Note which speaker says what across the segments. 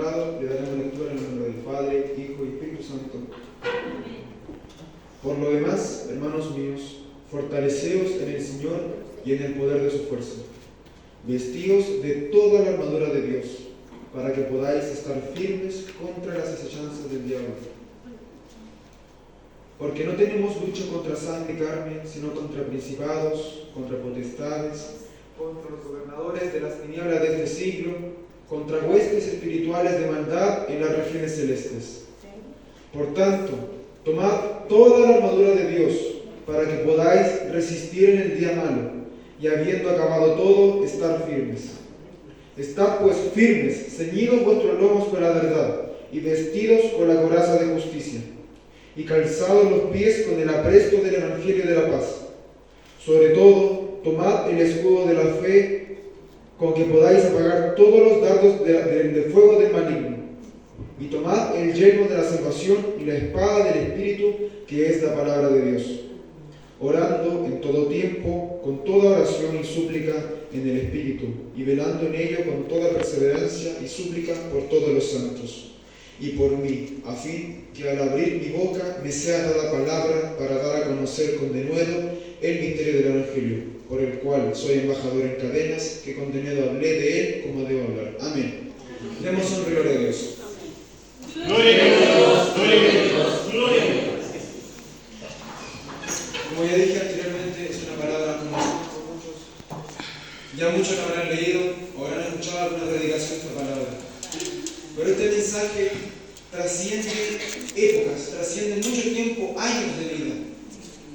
Speaker 1: encontrado, le daremos lectura en el nombre del Padre, Hijo y Espíritu Santo. Por lo demás, hermanos míos, fortaleceos en el Señor y en el poder de su fuerza. Vestíos de toda la armadura de Dios, para que podáis estar firmes contra las acechanzas del diablo. Porque no tenemos lucha contra sangre y carne, sino contra principados, contra potestades, contra los gobernadores de las tinieblas de este siglo, contra huestes espirituales de maldad en las regiones celestes. Por tanto, tomad toda la armadura de Dios, para que podáis resistir en el día malo, y habiendo acabado todo, estar firmes. Estad pues firmes, ceñidos vuestros lomos con la verdad, y vestidos con la coraza de justicia, y calzados los pies con el apresto del Evangelio de la paz. Sobre todo, tomad el escudo de la fe, con que podáis apagar todos los dardos de fuego del maligno. Y tomad el yelmo de la salvación y la espada del Espíritu, que es la palabra de Dios. Orando en todo tiempo, con toda oración y súplica en el Espíritu, y velando en ello con toda perseverancia y súplica por todos los santos. Y por mí, a fin que al abrir mi boca me sea dada palabra para dar a conocer con denuedo el misterio del Evangelio, por el cual soy embajador en cadenas, que con denuedo hablé de él como debo hablar. Amén. Demos honra y gloria a Dios.
Speaker 2: Gloria a Dios, gloria a Dios, gloria a Dios.
Speaker 1: Como ya dije anteriormente, es una palabra conocida por muchos. Ya muchos la habrán leído o habrán escuchado alguna predicación de esta palabra. Pero este mensaje trasciende épocas, trasciende mucho tiempo, años de vida.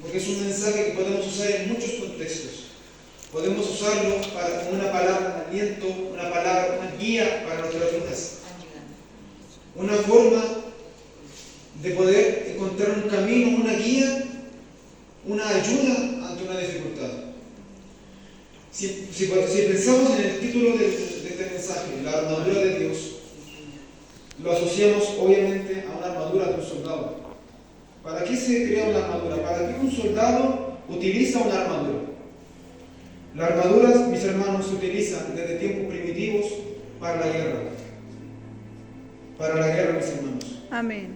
Speaker 1: Porque es un mensaje que podemos usar en muchos contextos. Podemos usarlo como una palabra de aliento, una palabra, una guía para nuestras vidas. Una forma de poder encontrar un camino, una guía, una ayuda ante una dificultad. Si pensamos en el título de este mensaje, la armadura de Dios, lo asociamos obviamente a una armadura de un soldado. ¿Para qué se crea una armadura? ¿Para qué un soldado utiliza una armadura? Las armaduras, mis hermanos, se utilizan desde tiempos primitivos para la guerra. Para la guerra, mis hermanos.
Speaker 3: Amén.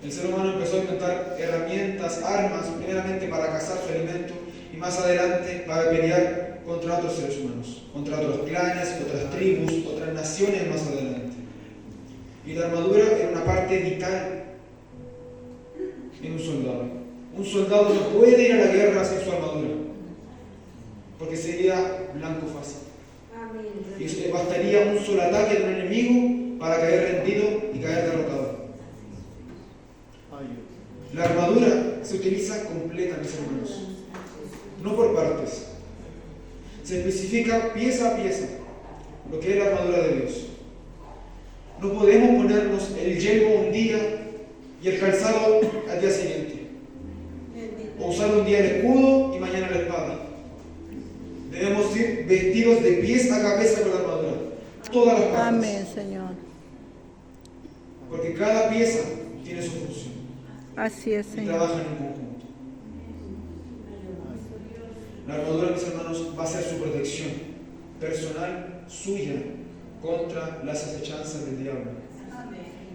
Speaker 1: El ser humano empezó a inventar herramientas, armas, primeramente para cazar su alimento y más adelante para pelear contra otros seres humanos, contra otros clanes, otras tribus, otras naciones más adelante. Y la armadura era una parte vital en un soldado. Un soldado no puede ir a la guerra sin su armadura, porque sería blanco fácil. Y bastaría un solo ataque de un enemigo para caer rendido y caer derrotado. La armadura se utiliza completa, mis hermanos, no por partes. Se especifica pieza a pieza lo que es la armadura de Dios. No podemos ponernos el yelmo un día y el calzado al día siguiente. O usar un día el escudo y mañana la espada. Debemos ir vestidos de pies a cabeza con la armadura. Todas las partes.
Speaker 3: Amén, Señor.
Speaker 1: Porque cada pieza tiene su función.
Speaker 3: Así es,
Speaker 1: Y
Speaker 3: Señor.
Speaker 1: trabajan en conjunto. La armadura, mis hermanos, va a ser su protección personal, suya, contra las acechanzas del diablo.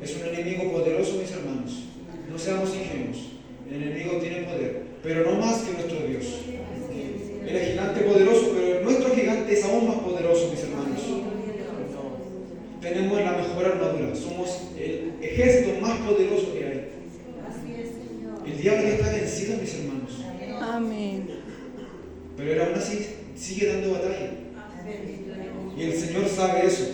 Speaker 1: Es un enemigo poderoso, mis hermanos. No seamos ingenuos. El enemigo tiene poder, pero no más que nuestro Dios. Él es gigante poderoso, pero nuestro gigante es aún más poderoso, mis hermanos. Tenemos la mejor armadura. Somos el ejército más poderoso que hay. El diablo ya está vencido, mis hermanos.
Speaker 3: Amén.
Speaker 1: Pero él aún así sigue dando batalla. Y el Señor sabe eso.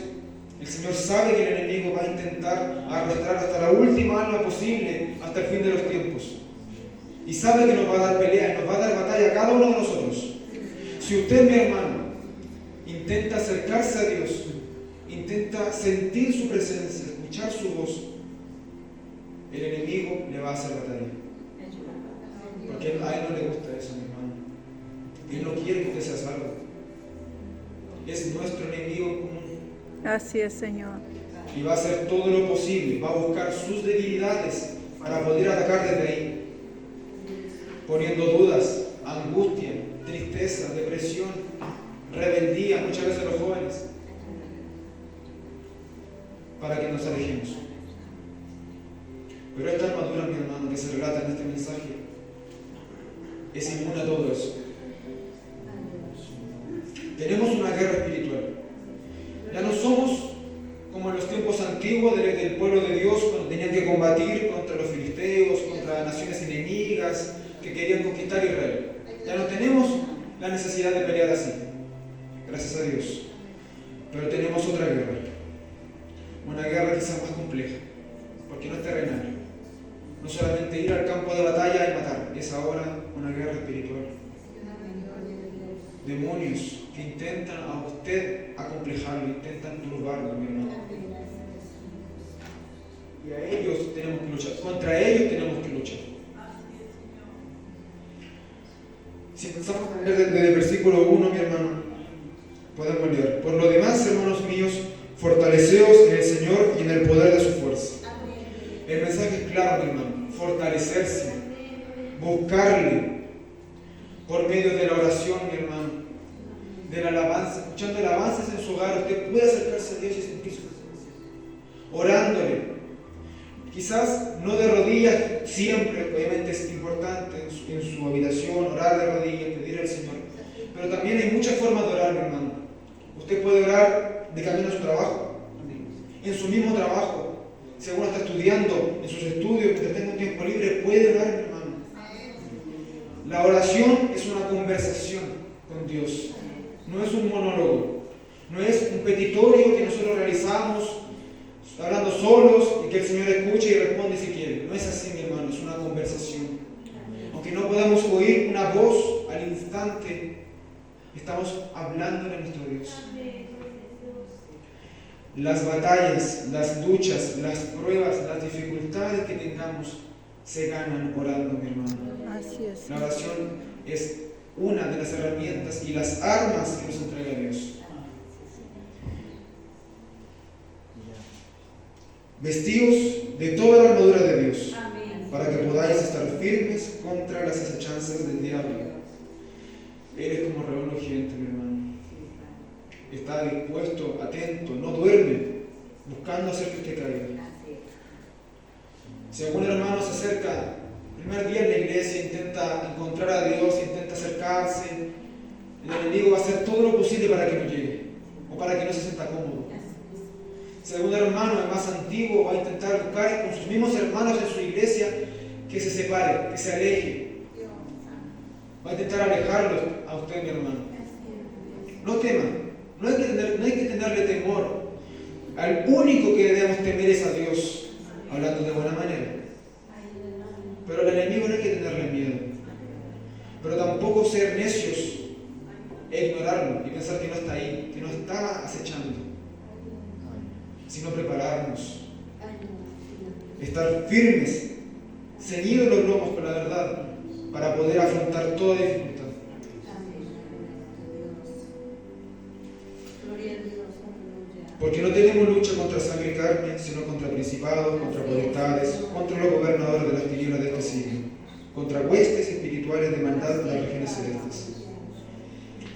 Speaker 1: El Señor sabe que el enemigo va a intentar arrastrar hasta la última alma posible, hasta el fin de los tiempos. Y sabe que nos va a dar pelea y nos va a dar batalla a cada uno de nosotros. Si usted, mi hermano, intenta acercarse a Dios, intenta sentir su presencia, escuchar su voz, el enemigo le va a hacer batalla. Porque a él no le gusta eso, mi hermano. Él no quiere que usted sea salvo. Es nuestro enemigo común.
Speaker 3: Así es, Señor.
Speaker 1: Y va a hacer todo lo posible, va a buscar sus debilidades para poder atacar desde ahí, poniendo dudas, angustia, tristeza, depresión, rebeldía, muchas veces los jóvenes, para que nos alejemos. Pero esta armadura, mi hermano, que se relata en este mensaje, es inmune a todo eso. Tenemos una guerra espiritual. Ya no somos como en los tiempos antiguos del pueblo de Dios, cuando tenían que combatir contra los filisteos, contra naciones enemigas que querían conquistar Israel. Ya no tenemos la necesidad de pelear así, gracias a Dios. Pero tenemos otra guerra, una guerra quizás más compleja, porque no es terrenal. No solamente ir al campo de batalla y matar, es ahora una guerra espiritual. Demonios que intentan a usted acomplejarlo, intentan turbarlo, mi hermano. Y a ellos tenemos que luchar, contra ellos tenemos que luchar. Si pensamos desde el versículo 1, mi hermano, podemos leer: por lo demás, hermanos míos, fortaleceos en el Señor y en el poder de su fuerza. El mensaje es claro, mi hermano: fortalecerse, buscarle por medio de la oración, mi hermano, de la alabanza, escuchando alabanzas en su hogar. Usted puede acercarse a Dios y sentir su presencia, orándole. Quizás no de rodillas siempre, obviamente es importante en su habitación orar de rodillas, pedir al Señor, pero también hay muchas formas de orar, mi hermano. Usted puede orar de camino a su trabajo, en su mismo trabajo. Si alguno está estudiando, en sus estudios, mientras tenga un tiempo libre, puede orar, mi hermano. La oración es una conversación con Dios, no es un monólogo, no es un petitorio que nosotros realizamos hablando solos y que el Señor escuche y responde si quiere. No es así, mi hermano, es una conversación. Aunque no podamos oír una voz al instante, estamos hablándole a nuestro Dios. Las batallas, las luchas, las pruebas, las dificultades que tengamos se ganan orando, mi hermano.
Speaker 3: Así es.
Speaker 1: La oración es una de las herramientas y las armas que nos entrega Dios. Vestíos de toda la armadura de Dios, para que podáis estar firmes contra las acechanzas del diablo. Él es como reúne gente, mi hermano. Está dispuesto, atento, no duerme, buscando hacer que usted caiga. Si algún hermano se acerca el primer día en la iglesia, intenta encontrar a Dios, intenta acercarse, el enemigo va a hacer todo lo posible para que no llegue, o para que no se sienta cómodo. Si algún hermano es más antiguo, va a intentar buscar con sus mismos hermanos en su iglesia que se separe, que se aleje. Va a intentar alejarlos a usted, mi hermano. No tema, no hay que tenerle temor. Al único que debemos temer es a Dios, hablando de buena manera. Pero al enemigo no hay que tenerle miedo. Pero tampoco ser necios e ignorarlo y pensar que no está ahí, que nos está acechando. Sino prepararnos, estar firmes, ceñidos los lomos con la verdad, para poder afrontar toda dificultad. Porque no tenemos lucha contra sangre y carne, sino contra principados, contra potestades, contra los gobernadores de las tinieblas de este siglo, contra huestes espirituales de maldad en las regiones celestes.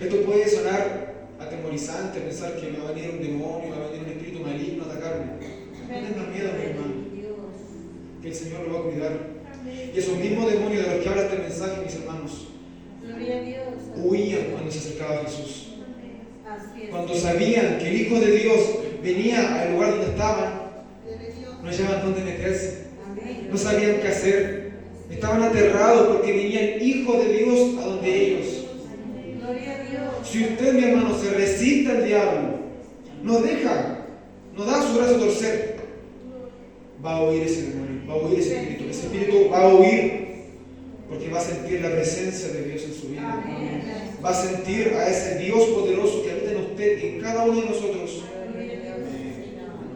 Speaker 1: Esto puede sonar atemorizante, pensar que me va a venir un demonio, va a venir un espíritu maligno a atacarme. No tengas miedo, mi hermano, que el Señor lo va a cuidar. Y esos mismos demonios de los que habla este mensaje, mis hermanos, huían cuando se acercaba a Jesús. Cuando sabían que el Hijo de Dios venía al lugar donde estaban, no hallaban dónde meterse, no sabían qué hacer, estaban aterrados porque venía el Hijo de Dios a donde ellos. Si usted, mi hermano, se resiste al diablo, no da su brazo a torcer, va a oír ese demonio, va a oír ese espíritu va a oír, porque va a sentir la presencia de Dios en su vida. Va a sentir a ese Dios poderoso que habita en usted, en cada uno de nosotros,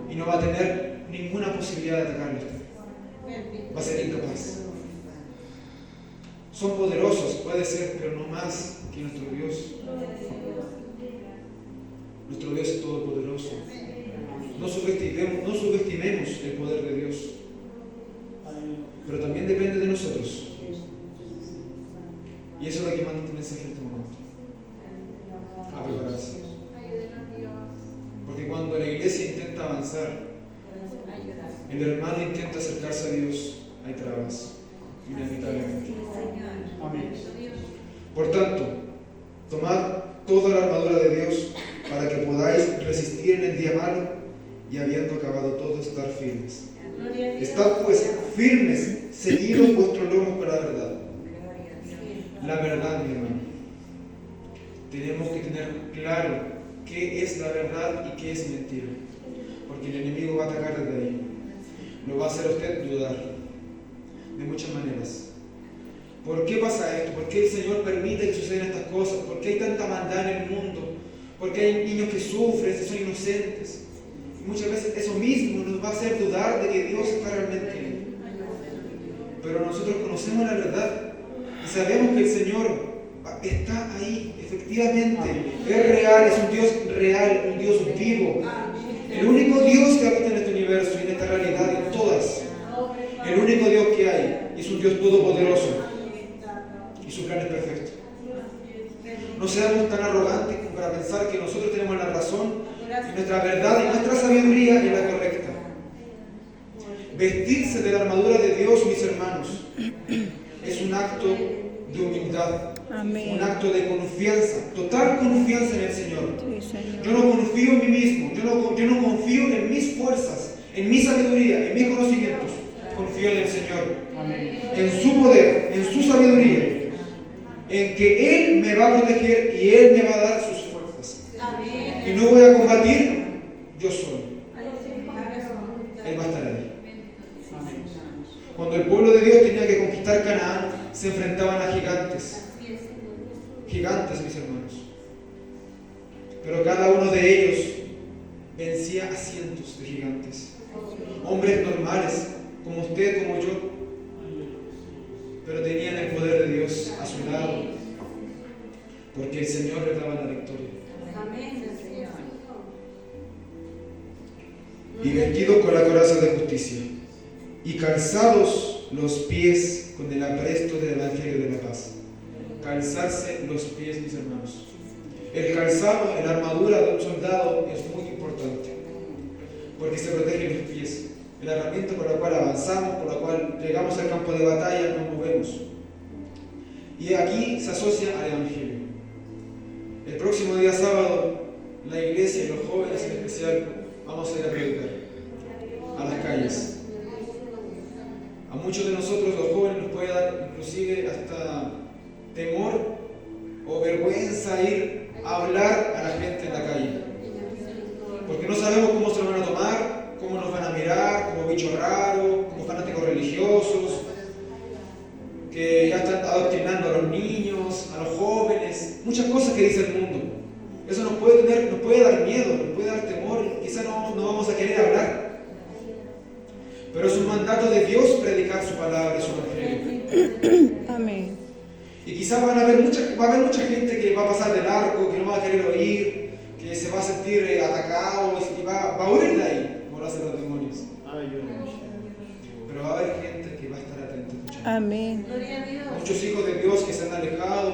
Speaker 1: y no va a tener ninguna posibilidad de atacarle a usted. Va a ser incapaz. Son poderosos, puede ser, pero no más que nuestro Dios. Nuestro Dios es todopoderoso. No subestimemos el poder de Dios. Pero también depende de nosotros. Y eso es lo que manda este mensaje en este momento. A prepararse. Porque cuando la iglesia intenta avanzar, el hermano intenta acercarse a Dios, hay trabas, inevitablemente. Por tanto, tomad toda la armadura de Dios para que podáis resistir en el día malo y habiendo acabado todo, estar firmes. Estad pues firmes, ceñidos vuestros lomos con la verdad. La verdad, mi hermano. Tenemos que tener claro qué es la verdad y qué es mentira. Porque el enemigo va a atacar desde ahí. Lo va a hacer a usted dudar de muchas maneras. ¿Por qué pasa esto? ¿Por qué el Señor permite que sucedan estas cosas? ¿Por qué hay tanta maldad en el mundo? ¿Por qué hay niños que sufren, que son inocentes? Y muchas veces eso mismo nos va a hacer dudar de que Dios está realmente ahí. Pero nosotros conocemos la verdad y sabemos que el Señor está ahí, efectivamente. Es real, es un Dios real, un Dios vivo. El único Dios que habita en este universo y en esta realidad, en todas. El único Dios que hay es un Dios todopoderoso. Y su plan es perfecto. No seamos tan arrogantes como para pensar que nosotros tenemos la razón y nuestra verdad y nuestra sabiduría es la correcta. Vestirse de la armadura de Dios, mis hermanos, es un acto de humildad.
Speaker 3: Amén.
Speaker 1: Un acto de confianza, total confianza en el Señor.
Speaker 3: Sí, Señor.
Speaker 1: Yo no confío en mí mismo, yo no confío en mis fuerzas, en mi sabiduría, en mis conocimientos. Confío en el Señor, en su poder, en su sabiduría, en que Él me va a proteger y Él me va a dar sus fuerzas. Y no voy a combatir yo solo. Él va a estar ahí. Cuando el pueblo de Dios tenía que conquistar Canaán, se enfrentaban a gigantes. Gigantes, mis hermanos. Pero cada uno de ellos vencía a cientos de gigantes. Hombres normales, como usted, como yo. Pero tenían el poder de Dios a su lado. Porque el Señor les daba la victoria. Y vestidos con la coraza de justicia. Y calzados los pies con el apresto del Evangelio de la paz. Calzarse los pies, mis hermanos. El calzado, la armadura de un soldado es muy importante, porque se protegen los pies. La herramienta con la cual avanzamos, con la cual llegamos al campo de batalla, nos movemos. Y aquí se asocia al Evangelio. El próximo día sábado, la iglesia y los jóvenes en especial, vamos a ir a predicar a las calles. A muchos de nosotros, los jóvenes, nos puede dar inclusive hasta temor o vergüenza ir a hablar a la gente en la calle, porque no sabemos cómo se lo van a tomar, cómo nos van a mirar, como bichos raros, como fanáticos religiosos, que ya están adoctrinando a los niños, a los jóvenes, muchas cosas que dice el mundo. Eso nos puede dar miedo, nos puede dar temor, quizás no vamos a querer hablar. Pero es un mandato de Dios predicar su palabra y su evangelio.
Speaker 3: Amén.
Speaker 1: Y quizás va a haber mucha gente que va a pasar de largo, que no va a querer oír, que se va a sentir atacado y va a huir de ahí, como lo hacen los demonios. Pero va a haber gente que va a estar atenta a escuchar.
Speaker 3: Amén.
Speaker 1: Muchos hijos de Dios que se han alejado,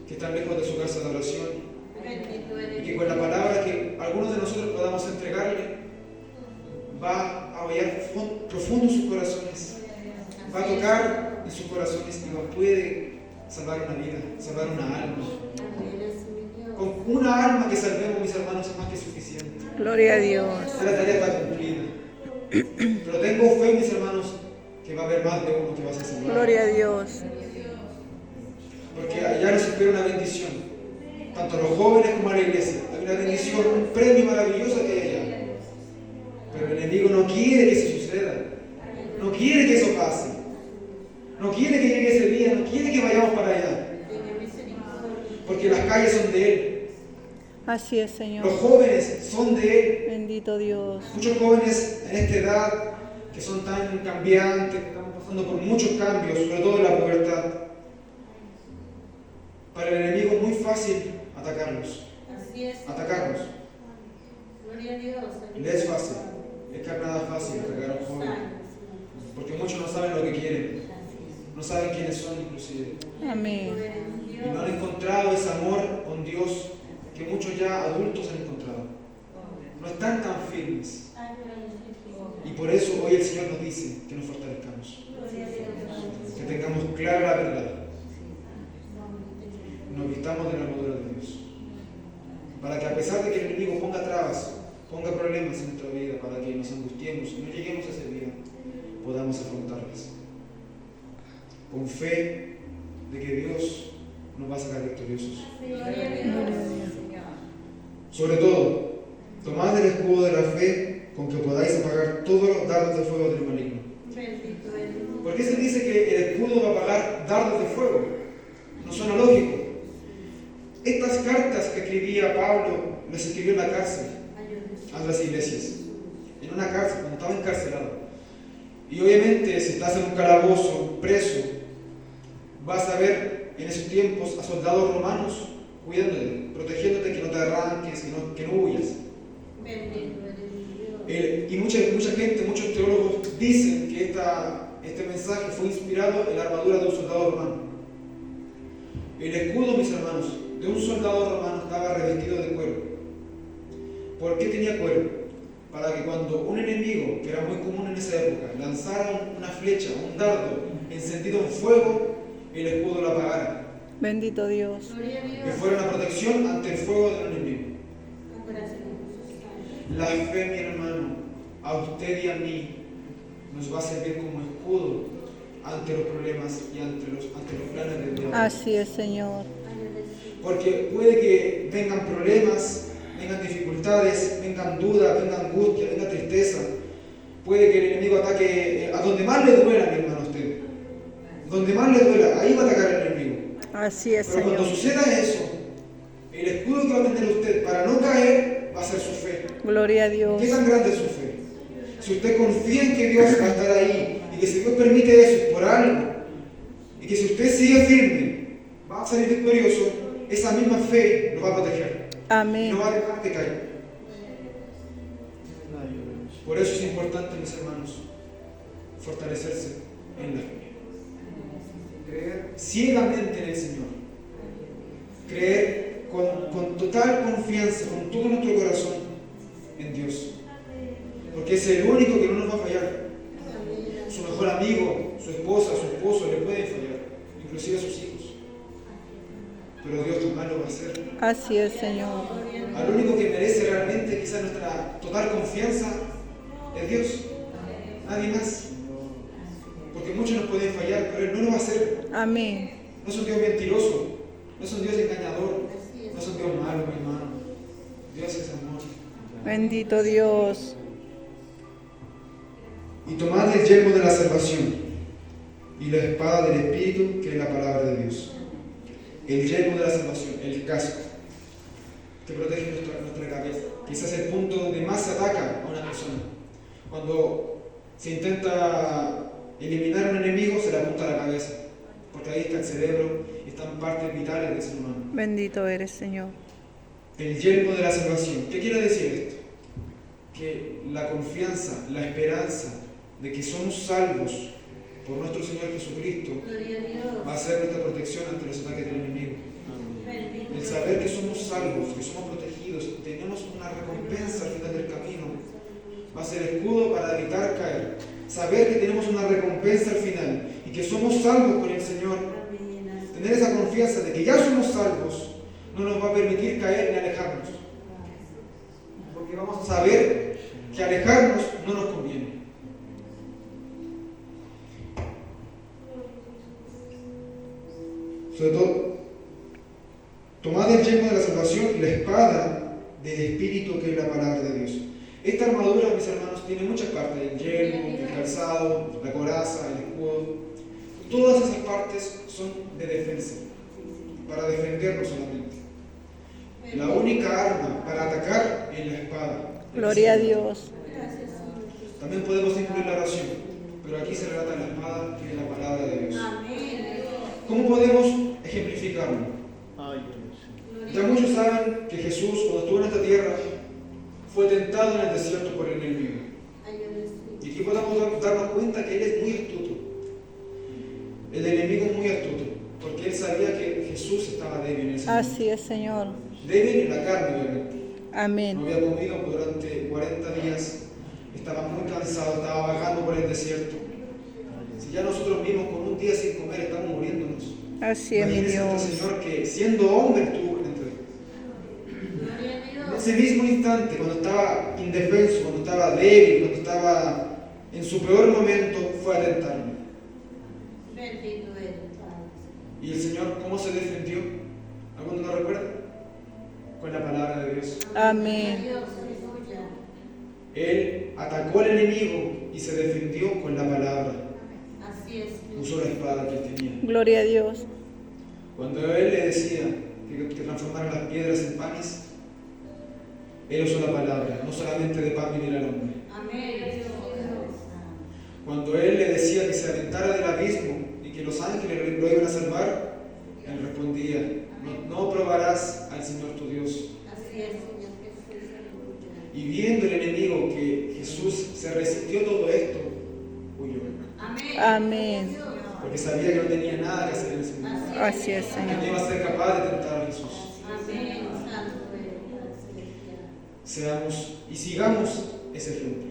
Speaker 1: que están lejos de su casa de oración. Y que con la palabra que algunos de nosotros podamos entregarle, va a hallar profundo en sus corazones. Va a tocar en sus corazones y nos puede salvar una vida, salvar una alma. Con una alma que salvemos, mis hermanos, es más que suficiente.
Speaker 3: Gloria a Dios.
Speaker 1: La tarea está cumplida. Pero tengo fe, mis hermanos, que va a haber más de uno que va a ser salvado.
Speaker 3: Gloria a Dios.
Speaker 1: Porque allá nos espera una bendición, tanto a los jóvenes como a la iglesia. Hay una bendición, un premio maravilloso que hay allá. Pero el enemigo no quiere que eso suceda. No quiere que eso pase. No quiere que llegue ese día. No quiere que vayamos para allá. Porque las calles son de Él.
Speaker 3: Así es, Señor.
Speaker 1: Los jóvenes son de Él.
Speaker 3: Bendito Dios.
Speaker 1: Muchos jóvenes en esta edad que son tan cambiantes, que están pasando por muchos cambios, sobre todo en la pubertad. Para el enemigo es muy fácil atacarlos. Atacarnos. Le es fácil. Es que nada fácil atacar a un joven. Porque muchos no saben lo que quieren. No saben quiénes son, inclusive.
Speaker 3: Amén.
Speaker 1: Y no han encontrado ese amor con Dios que muchos ya adultos han encontrado. No están tan firmes. Y por eso hoy el Señor nos dice que nos fortalezcamos, que tengamos clara la verdad, nos vistamos de la armadura de Dios, para que a pesar de que el enemigo ponga trabas, ponga problemas en nuestra vida, para que nos angustiemos y no lleguemos a ese día, podamos afrontarlas con fe de que Dios nos va a sacar victoriosos.
Speaker 3: Gloria a Dios.
Speaker 1: Sobre todo, tomad el escudo de la fe con que podáis apagar todos los dardos de fuego del maligno. ¿Por qué se dice que el escudo va a apagar dardos de fuego? No suena lógico. Estas cartas que escribía Pablo, las escribió en la cárcel a las iglesias. En una cárcel, cuando estaba encarcelado. Y obviamente, si estás en un calabozo, preso, vas a ver en esos tiempos a soldados romanos cuidándote, protegiéndote, que no te arranques, que no huyas. Y mucha gente, muchos teólogos dicen que este mensaje fue inspirado en la armadura de un soldado romano. El escudo, mis hermanos, de un soldado romano estaba revestido de cuero. ¿Por qué tenía cuero? Para que cuando un enemigo, que era muy común en esa época, lanzara una flecha, un dardo encendido en fuego, el escudo lo apagara.
Speaker 3: Bendito Dios.
Speaker 1: Que fuera una protección ante el fuego del enemigo. La fe, mi hermano, a usted y a mí, nos va a servir como escudo ante los problemas y ante los planes del diablo.
Speaker 3: Así es, Señor.
Speaker 1: Porque puede que vengan problemas, vengan dificultades, vengan dudas, vengan angustia, venga tristeza. Puede que el enemigo ataque a donde más le duela, mi hermano, a usted. Donde más le duela, ahí va a atacar el enemigo.
Speaker 3: Así es,
Speaker 1: Pero
Speaker 3: Señor.
Speaker 1: cuando suceda eso, el escudo que va a tener usted para no caer va a ser su fe.
Speaker 3: Gloria a Dios.
Speaker 1: ¿Qué tan grande es su fe? Si usted confía en que Dios va a estar ahí y que si Dios permite eso es por algo, y que si usted sigue firme va a salir victorioso, esa misma fe lo va a proteger.
Speaker 3: Amén.
Speaker 1: No va a dejar que caiga. Por eso es importante, mis hermanos, fortalecerse en la fe. Creer ciegamente en el Señor. Creer con total confianza, con todo nuestro corazón en Dios. Porque es el único que no nos va a fallar. Su mejor amigo, su esposa, su esposo le pueden fallar, inclusive sus hijos. Pero Dios jamás lo va a hacer.
Speaker 3: Así es, Señor.
Speaker 1: Al único que merece realmente quizás nuestra total confianza es Dios. Nadie más. Porque muchos nos pueden fallar, pero Él no lo va a hacer.
Speaker 3: Amén.
Speaker 1: No es un Dios mentiroso, no es un Dios engañador, no es un Dios malo, mi hermano. Dios es amor.
Speaker 3: Bendito Dios.
Speaker 1: Y tomad el yelmo de la salvación y la espada del Espíritu, que es la palabra de Dios. El yelmo de la salvación, el casco, que protege nuestra cabeza. Quizás el punto donde más se ataca a una persona. Cuando se intenta eliminar a un enemigo, se le apunta a la cabeza, porque ahí está el cerebro y están partes vitales del ser humano.
Speaker 3: Bendito eres, Señor.
Speaker 1: El yelmo de la salvación. ¿Qué quiere decir esto? Que la confianza, la esperanza de que somos salvos por nuestro Señor Jesucristo va a ser nuestra protección ante los ataques del enemigo. El saber que somos salvos, que somos protegidos, tenemos una recompensa al final del camino, va a ser escudo para evitar caer. Saber que tenemos una recompensa al final y que somos salvos con el Señor, tener esa confianza de que ya somos salvos, no nos va a permitir caer ni alejarnos. Porque vamos a saber que alejarnos no nos conviene. Sobre todo, tomad el yelmo de la salvación y la espada del Espíritu, que es la palabra de Dios. Esta armadura, mis hermanos, tiene muchas partes: el yelmo, el calzado, la coraza, el escudo. Todas esas partes son de defensa, para defendernos solamente. La única arma para atacar es la espada.
Speaker 3: Gloria a Dios.
Speaker 1: También podemos incluir la oración, pero aquí se relata la espada, que es la palabra de Dios. ¿Cómo podemos ejemplificarlo? Ya muchos saben que Jesús, cuando estuvo en esta tierra, fue tentado en el desierto por el enemigo. Y aquí podemos darnos cuenta que Él es muy astuto. El enemigo es muy astuto, porque Él sabía que Jesús estaba débil en ese momento.
Speaker 3: Así es, Señor.
Speaker 1: Débil en la carne, obviamente.
Speaker 3: Amén.
Speaker 1: No había comido durante 40 días estaba muy cansado, estaba vagando por el desierto. Si ya nosotros mismos con un día sin comer estamos muriéndonos,
Speaker 3: Así es, mi
Speaker 1: imagínese
Speaker 3: Dios.
Speaker 1: este Señor que siendo hombre estuvo entre en ese mismo instante, cuando estaba indefenso, cuando estaba débil, cuando estaba en su peor momento, fue a tentarme.
Speaker 4: Bendito eres, Padre.
Speaker 1: ¿Y el Señor cómo se defendió? ¿Alguno lo recuerda? Con la palabra de Dios.
Speaker 3: Amén.
Speaker 4: Dios, aleluya.
Speaker 1: Él atacó al enemigo y se defendió con la palabra.
Speaker 4: Así es.
Speaker 1: Usó la espada que él tenía.
Speaker 3: Gloria a Dios.
Speaker 1: Cuando él le decía que transformara las piedras en panes, él usó la palabra, no solamente de pan vivir al hombre.
Speaker 4: Amén. Dios.
Speaker 1: Cuando él le decía que se aventara del abismo y que los ángeles lo iban a salvar, él respondía, no probarás al Señor tu Dios.
Speaker 4: Así es, Señor Jesús, aleluya.
Speaker 1: Y viendo el enemigo que Jesús se resistió todo esto, huyó.
Speaker 4: Amén.
Speaker 3: Amén.
Speaker 4: Dios.
Speaker 1: Porque sabía que no tenía nada que hacer en ese mundo.
Speaker 3: Así es,
Speaker 1: Que no
Speaker 3: Señor.
Speaker 1: iba a ser capaz de tentar a Jesús.
Speaker 4: Amén. Santo eres, Padre celestial.
Speaker 1: Seamos y sigamos ese ejemplo.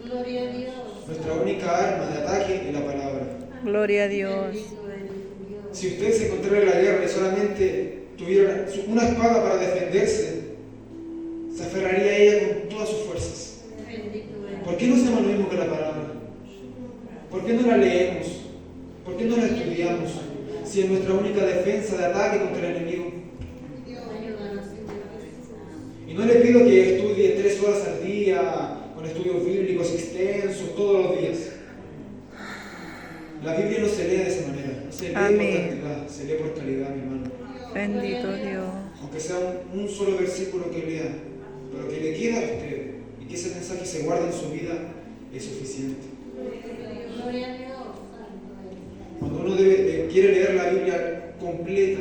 Speaker 4: Gloria a Dios.
Speaker 1: Nuestra única arma de ataque es la palabra.
Speaker 3: Gloria a Dios.
Speaker 4: Bendito eres, Dios.
Speaker 1: Si usted se encontrara en la guerra y solamente tuviera una espada para defenderse, se aferraría a ella con todas sus fuerzas.
Speaker 4: Bendito eres.
Speaker 1: ¿Por qué no hacemos lo mismo que la palabra? ¿Por qué no la leemos? ¿Por qué no la estudiamos? Si es nuestra única defensa de ataque contra el enemigo.
Speaker 4: Ayúdanos, Señor Jesús.
Speaker 1: Y no le pido que estudie 3 horas al día, con estudios bíblicos extensos, todos los días. La Biblia no se lee de esa manera, no se lee
Speaker 3: Amén.
Speaker 1: por cantidad, se lee por calidad, mi hermano.
Speaker 3: Bendito Dios.
Speaker 1: Aunque sea un solo versículo que lea, pero que le quede a usted y que ese mensaje se guarde en su vida, es suficiente.
Speaker 4: Gloria a Dios. Santo eres.
Speaker 1: Cuando uno quiere leer la Biblia completa,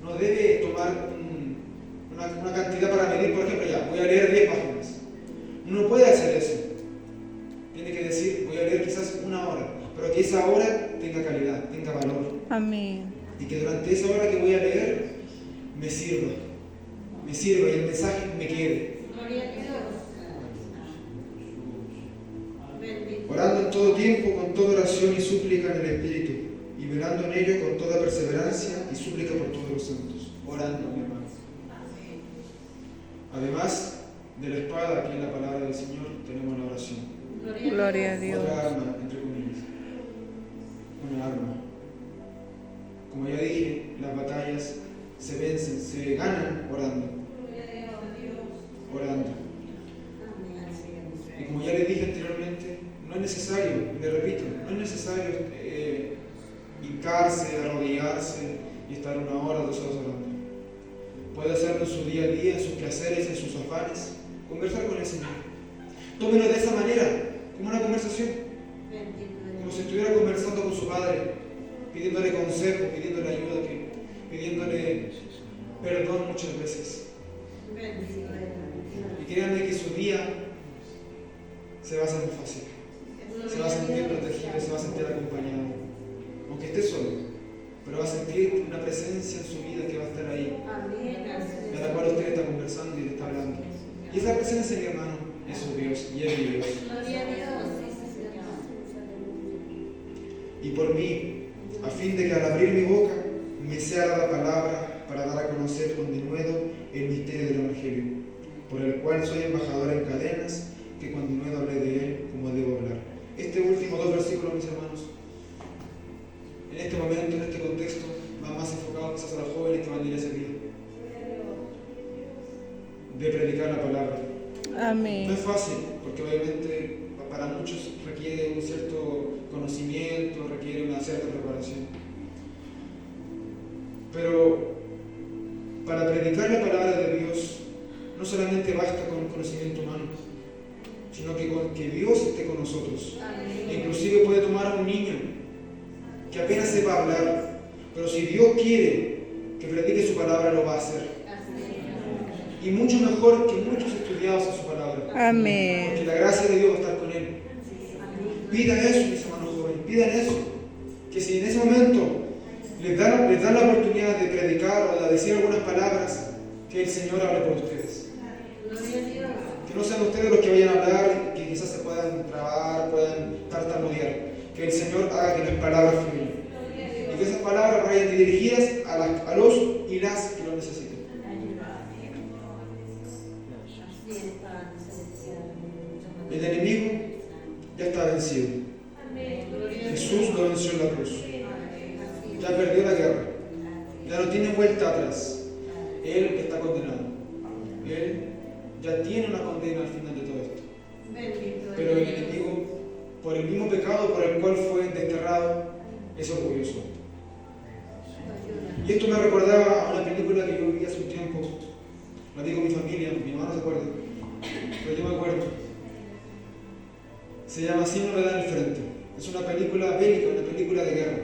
Speaker 1: no debe tomar una cantidad para medir, por ejemplo, ya, voy a leer 10 páginas. Uno no puede hacer eso. Tiene que decir, voy a leer quizás 1 hora, pero que esa hora tenga calidad, tenga valor.
Speaker 3: Amén.
Speaker 1: Y que durante esa hora que voy a leer, me sirva y el mensaje me quede.
Speaker 4: Gloria a Dios. Bendito.
Speaker 1: Orando en todo tiempo, con toda oración y súplica en el Espíritu, y velando en ello con toda perseverancia y súplica por todos los santos. Orando, mi hermano. Además de la espada, que es la palabra del Señor, tenemos la oración.
Speaker 3: Gloria a Dios.
Speaker 1: Otra arma, entre comillas. Una arma. Como ya dije, las batallas se vencen, se ganan orando. Orando. Y como ya le dije anteriormente, no es necesario, le repito, no es necesario hincarse, arrodillarse y estar 1 hora, 2 horas orando. Puede hacerlo en su día a día, en sus quehaceres, en sus afanes, conversar con el Señor. Tómelo de esa manera, como una conversación, como si estuviera conversando con su padre, pidiéndole consejo, pidiéndole ayuda, pidiéndole perdón muchas veces. Y créanme que su día se va a hacer muy fácil, se va a sentir protegido, se va a sentir acompañado, aunque esté solo, pero va a sentir una presencia en su vida que va a estar ahí, de la cual usted está conversando y le está hablando. Y esa presencia, mi hermano, es su Dios y es mi Dios. Y por mí, a fin de que al abrir mi boca me sea la palabra para dar a conocer con denuedo el misterio del Evangelio, por el cual soy embajador en cadenas, que con denuedo hablé de él como debo hablar. Este último 2 versículos, mis hermanos, en este momento, en este contexto, van más enfocados quizás a los jóvenes que van a ir a ese día, de predicar la palabra. No
Speaker 3: Amén.
Speaker 1: es fácil, porque obviamente para muchos requiere un cierto conocimiento, requiere una cierta preparación. Pero para predicar la palabra de Dios, no solamente basta con conocimiento humano, sino que con que Dios esté con nosotros. Inclusive puede tomar a un niño que apenas sepa hablar, pero si Dios quiere que predique su palabra, lo va a hacer. Y mucho mejor que muchos estudiados en su palabra.
Speaker 3: Amén.
Speaker 1: Porque la gracia de Dios va a estar con él. Pidan eso, mis hermanos jóvenes, pidan eso. Que si en ese momento les dan la oportunidad de predicar o de decir algunas palabras, que el Señor hable por ustedes. Que no sean ustedes los que vayan a hablar, que quizás se puedan trabar, puedan tartamudear. Que el Señor haga que las palabras fluyan. Y que esas palabras vayan dirigidas a los y las que lo necesiten. El enemigo ya está vencido. Jesús lo venció en la cruz. Ya perdió la guerra. Ya no tiene vuelta atrás. Él está condenado. Él ya tiene una condena al final de todo esto. Pero el enemigo, por el mismo pecado por el cual fue desterrado, es orgulloso. Y esto me recordaba a una película que yo vi hace un tiempo. La vi con mi familia, mi mamá no se acuerda, pero yo me acuerdo. Se llama Así no le dan el frente. Es una película bélica, una película de guerra.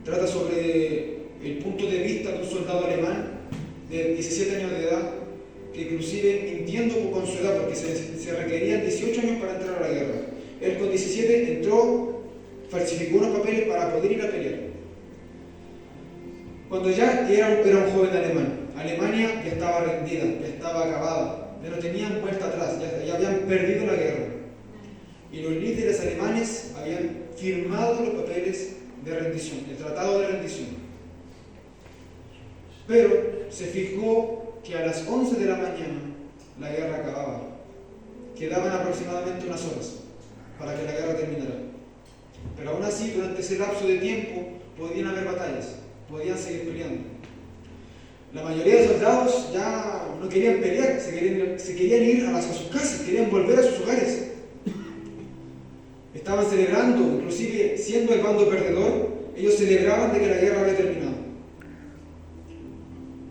Speaker 1: Trata sobre el punto de vista de un soldado alemán de 17 años de edad, que inclusive mintiendo con su edad, porque se requerían 18 años para entrar a la guerra. Él con 17 entró, falsificó unos papeles para poder ir a pelear. Cuando ya era un joven alemán, Alemania ya estaba rendida, ya estaba acabada, ya no tenían vuelta atrás, ya habían perdido la guerra. Y los líderes alemanes habían firmado los papeles de rendición, el tratado de rendición. Pero se fijó que a las 11 de la mañana la guerra acababa. Quedaban aproximadamente unas horas para que la guerra terminara. Pero aún así, durante ese lapso de tiempo, podían haber batallas, podían seguir peleando. La mayoría de soldados ya no querían pelear, se querían ir a sus casas, querían volver a sus hogares. Estaban celebrando, inclusive siendo el bando perdedor, ellos celebraban de que la guerra había terminado.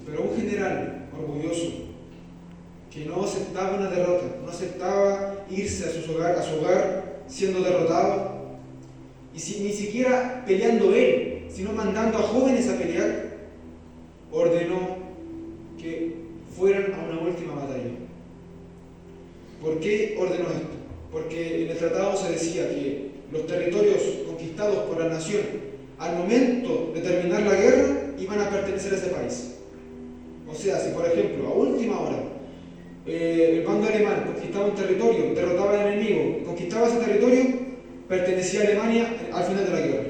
Speaker 1: Pero un general orgulloso, que no aceptaba una derrota, no aceptaba irse a su hogar siendo derrotado, y ni siquiera peleando él, sino mandando a jóvenes a pelear, ordenó que fueran a una última batalla. ¿Por qué ordenó esto? Porque en el tratado se decía que los territorios conquistados por la nación, al momento de terminar la guerra, iban a pertenecer a ese país. O sea, si por ejemplo, a última hora, el bando alemán conquistaba un territorio, derrotaba al enemigo, conquistaba ese territorio, pertenecía a Alemania al final de la guerra.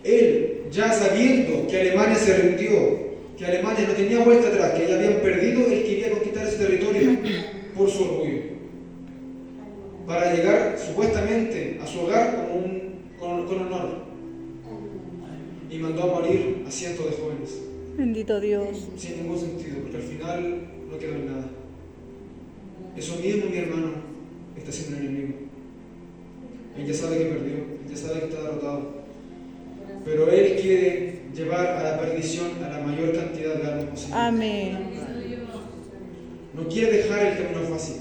Speaker 1: Él, ya sabiendo que Alemania se rindió, que Alemania no tenía vuelta atrás, que ya habían perdido, él quería conquistar ese territorio por su orgullo, para llegar supuestamente a su hogar con honor. Y mandó a morir a cientos de jóvenes.
Speaker 3: Bendito Dios.
Speaker 1: Sin ningún sentido, porque al final no quedó en nada. Eso mismo, mi hermano, está haciendo el enemigo. Él ya sabe que perdió, él ya sabe que está derrotado. Pero él quiere llevar a la perdición a la mayor cantidad de almas posible.
Speaker 3: Amén.
Speaker 1: No quiere dejar el camino fácil.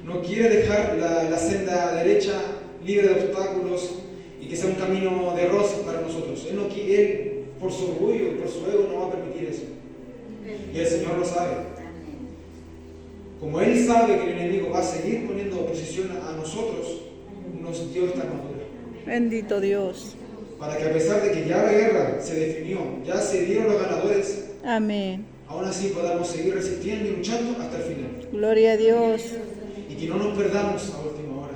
Speaker 1: No quiere dejar la senda derecha libre de obstáculos y que sea un camino de rosas para nosotros. Él, por su orgullo, por su ego, no va a permitir eso. Y el Señor lo sabe. Como Él sabe que el enemigo va a seguir poniendo oposición a nosotros, nos dio esta armadura.
Speaker 3: Bendito Dios.
Speaker 1: Para que a pesar de que ya la guerra se definió, ya se dieron los ganadores,
Speaker 3: Amén.
Speaker 1: aún así podamos seguir resistiendo y luchando hasta el final.
Speaker 3: Gloria a Dios.
Speaker 1: Y que no nos perdamos a última hora.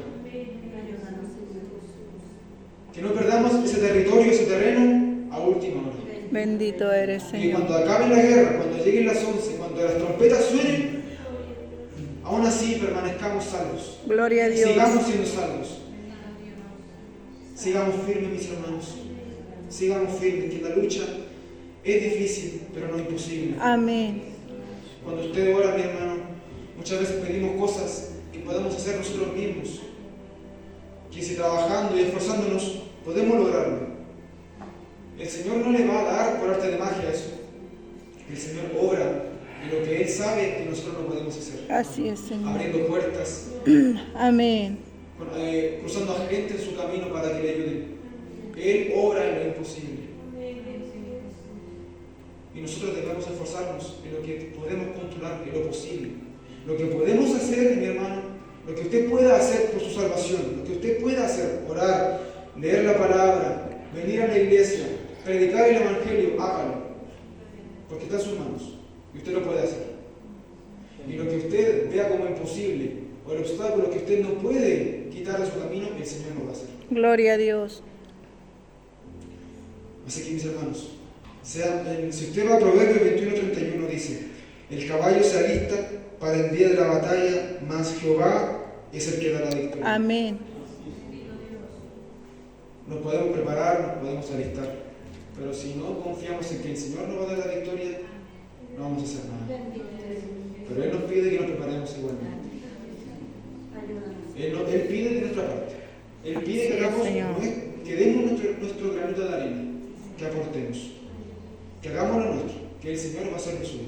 Speaker 1: Que no perdamos ese territorio, ese terreno a última hora.
Speaker 3: Bendito eres,
Speaker 1: Y que
Speaker 3: Señor.
Speaker 1: cuando acabe la guerra, cuando lleguen las 11, cuando las trompetas suenen, aún así permanezcamos salvos.
Speaker 3: Gloria a Dios.
Speaker 1: Sigamos siendo salvos. Sigamos firmes, mis hermanos. Sigamos firmes, que la lucha es difícil, pero no imposible.
Speaker 3: Amén.
Speaker 1: Cuando usted ora, mi hermano, muchas veces pedimos cosas que podemos hacer nosotros mismos. Que si trabajando y esforzándonos podemos lograrlo. El Señor no le va a dar por arte de magia eso. El Señor obra en lo que Él sabe que nosotros no podemos hacer.
Speaker 3: Así es, Señor.
Speaker 1: Abriendo puertas,
Speaker 3: Amén.
Speaker 1: cruzando a gente en su camino para que le ayuden. Él obra en lo imposible. Y nosotros debemos esforzarnos en lo que podemos controlar, en lo posible. Lo que podemos hacer, mi hermano, lo que usted pueda hacer por su salvación, lo que usted pueda hacer, orar, leer la palabra, venir a la iglesia, predicar el evangelio, hágalo. Porque está en sus manos y usted lo puede hacer. Y lo que usted vea como imposible, o el obstáculo que usted no puede quitar de su camino, el Señor lo va a hacer.
Speaker 3: Gloria a Dios.
Speaker 1: Así que mis hermanos, si usted va a Proverbios 21:31 dice, el caballo se alista para el día de la batalla, mas Jehová es el que da la victoria.
Speaker 3: Amén.
Speaker 1: Nos podemos preparar, nos podemos alistar, pero si no confiamos en que el Señor nos va a dar la victoria, no vamos a hacer nada. Pero Él nos pide que nos preparemos igualmente. Él pide de nuestra parte. Él pide que hagamos, que demos nuestro granito de arena, que aportemos, que hagamos lo nuestro, que el Señor va a hacer lo suyo.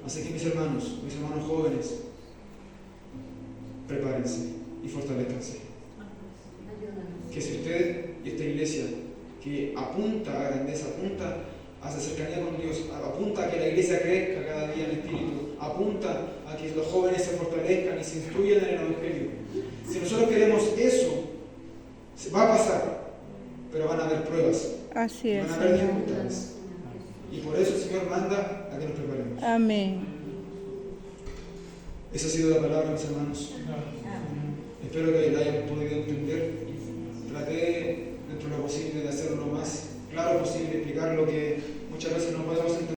Speaker 1: Así que mis hermanos jóvenes, prepárense y fortalezcanse. Que si usted y esta iglesia que apunta a grandeza, apunta a esa cercanía con Dios, apunta a que la iglesia crezca cada día en el Espíritu, apunta a que los jóvenes se fortalezcan y se instruyan en el Evangelio. Si nosotros queremos eso, va a pasar, pero van a haber pruebas,
Speaker 3: Así es,
Speaker 1: van a haber
Speaker 3: Señor.
Speaker 1: dificultades. Y por eso el Señor manda a que nos preparemos.
Speaker 3: Amén.
Speaker 1: Esa ha sido la palabra, mis hermanos. Espero que la hayan podido entender. Traté dentro de lo posible de hacerlo lo más claro posible, explicar lo que muchas veces no podemos entender.